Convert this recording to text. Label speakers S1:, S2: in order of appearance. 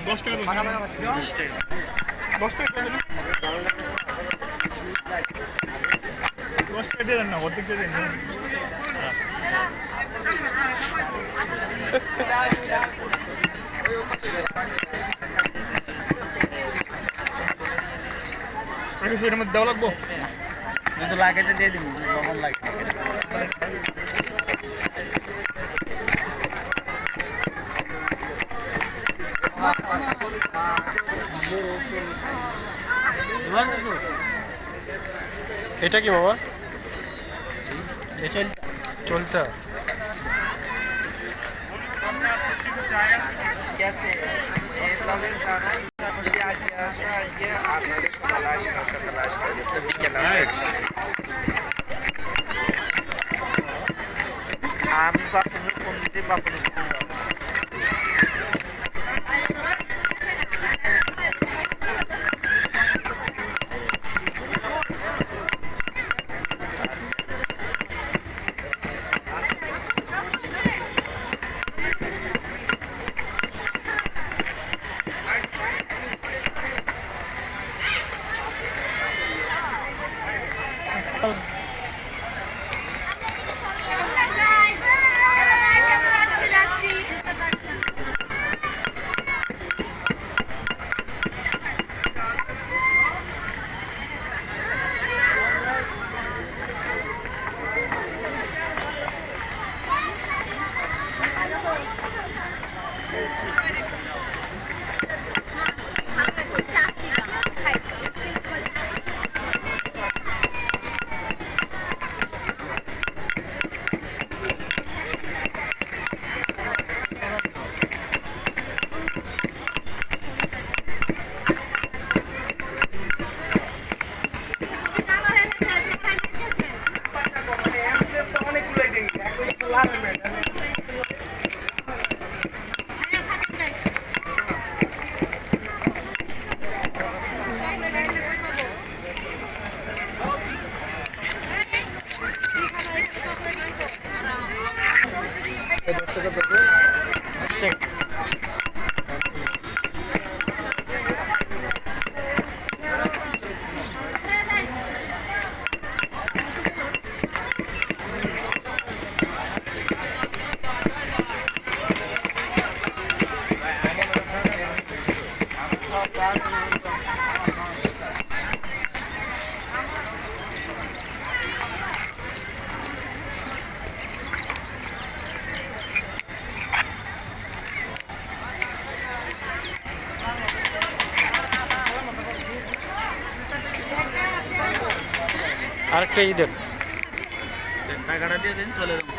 S1: 10 টাকা 20 টাকা 10 টাকা 10 টাকা দিয়ে দেন না, অর্ধেক দিয়ে দেন। এর মধ্যে দেওয়া লাগবো,
S2: যদি লাগাইতে দিয়ে দিব, যখন লাগে।
S1: এটা কি বাবা? চলতা
S3: আমি বাপুর ফোন দিতে বাপুর
S1: আরেকটা ই দেন,
S2: টাকাটা দিয়ে দিন, চলে যাবো।